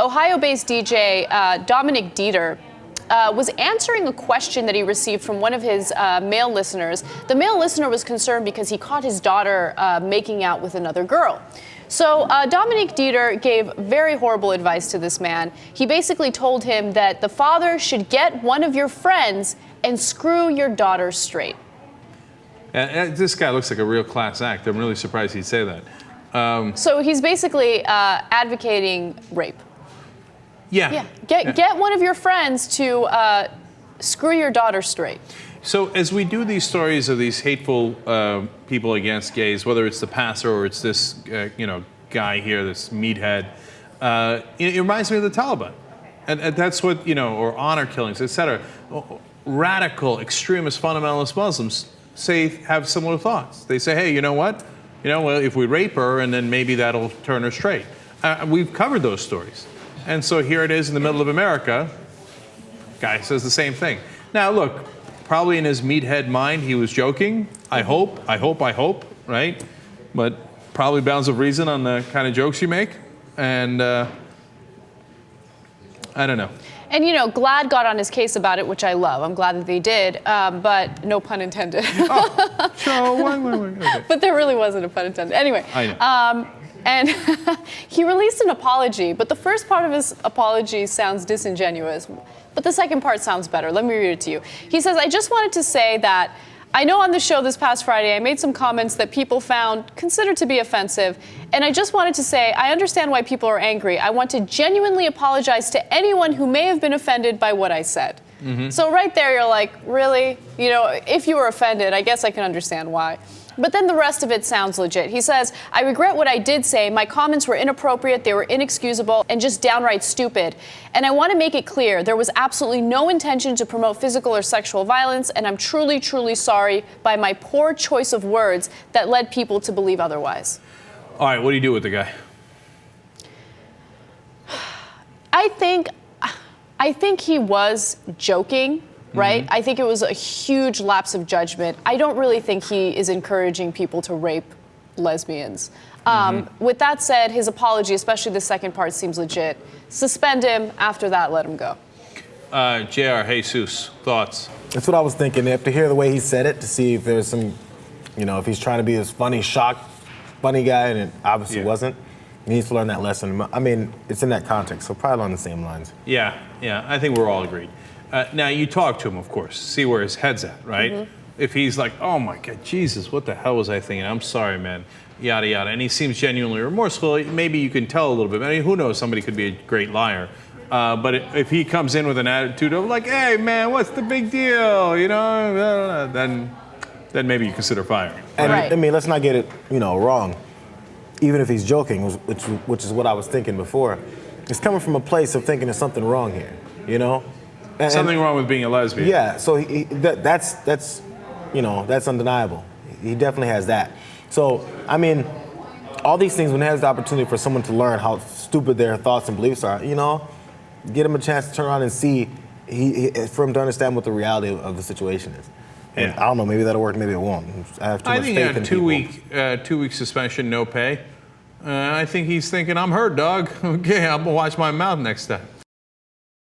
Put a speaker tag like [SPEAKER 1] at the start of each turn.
[SPEAKER 1] Ohio-based DJ Dominic Dieter was answering a question that he received from one of his male listeners. The male listener was concerned because he caught his daughter making out with another girl. So Dominic Dieter gave very horrible advice to this man. He basically told him that the father should get one of your friends and screw your daughter straight.
[SPEAKER 2] This guy looks like a real class act. I'm really surprised he'd say that.
[SPEAKER 1] So he's basically advocating rape.
[SPEAKER 2] Yeah.
[SPEAKER 1] Get one of your friends to screw your daughter straight.
[SPEAKER 2] So as we do these stories of these hateful people against gays, whether it's the pastor or it's this guy here, this meathead, it reminds me of the Taliban, and that's what or honor killings, etc. Radical, extremist, fundamentalist Muslims have similar thoughts. They say, hey, you know what? Well, if we rape her, and then maybe that'll turn her straight. We've covered those stories, and so here it is in the middle of America. Guy says the same thing. Now look. Probably in his meathead mind, he was joking. I hope, right? But probably bounds of reason on the kind of jokes you make. And I don't know.
[SPEAKER 1] And GLAAD got on his case about it, which I love. I'm glad that they did, but no pun intended.
[SPEAKER 2] Okay.
[SPEAKER 1] But there really wasn't a pun intended. Anyway.
[SPEAKER 2] I know.
[SPEAKER 1] And he released an apology, but the first part of his apology sounds disingenuous, but the second part sounds better. Let me read it to you. He says, I just wanted to say that I know on the show this past Friday I made some comments that people considered to be offensive, and I just wanted to say I understand why people are angry. I want to genuinely apologize to anyone who may have been offended by what I said. Mm-hmm. So right there you're like, really? If you were offended, I guess I can understand why. But then the rest of it sounds legit. He says, I regret what I did say. My comments were inappropriate, they were inexcusable, and just downright stupid. And I want to make it clear, there was absolutely no intention to promote physical or sexual violence, and I'm truly, truly sorry by my poor choice of words that led people to believe otherwise.
[SPEAKER 2] All right, what do you do with the guy?
[SPEAKER 1] I think he was joking. Right? Mm-hmm. I think it was a huge lapse of judgment. I don't really think he is encouraging people to rape lesbians. With that said, his apology, especially the second part, seems legit. Suspend him. After that, let him go.
[SPEAKER 2] Jayar, Jesus, thoughts?
[SPEAKER 3] That's what I was thinking. They have to hear the way he said it to see if there's some, if he's trying to be this funny, funny guy, and it obviously wasn't. He needs to learn that lesson. I mean, it's in that context, so probably along the same lines.
[SPEAKER 2] Yeah. I think we're all agreed. Now, you talk to him, of course, see where his head's at, right? Mm-hmm. If he's like, oh my God, Jesus, what the hell was I thinking? I'm sorry, man, yada, yada. And he seems genuinely remorseful. Maybe you can tell a little bit. I mean, who knows? Somebody could be a great liar. But if he comes in with an attitude of like, hey, man, what's the big deal? Then maybe you consider firing.
[SPEAKER 3] And
[SPEAKER 1] right.
[SPEAKER 3] I mean, let's not get it, wrong. Even if he's joking, which is what I was thinking before, it's coming from a place of thinking there's something wrong here,
[SPEAKER 2] Something wrong with being a lesbian.
[SPEAKER 3] Yeah, so that's undeniable. He definitely has that. So, I mean, all these things, when he has the opportunity for someone to learn how stupid their thoughts and beliefs are, get him a chance to turn around and see, for him to understand what the reality of the situation is. And I don't know, maybe that'll work, maybe it won't. I have too much faith in people.
[SPEAKER 2] two-week suspension, no pay. I think he's thinking, I'm hurt, dog. Okay, I'm gonna watch my mouth next time.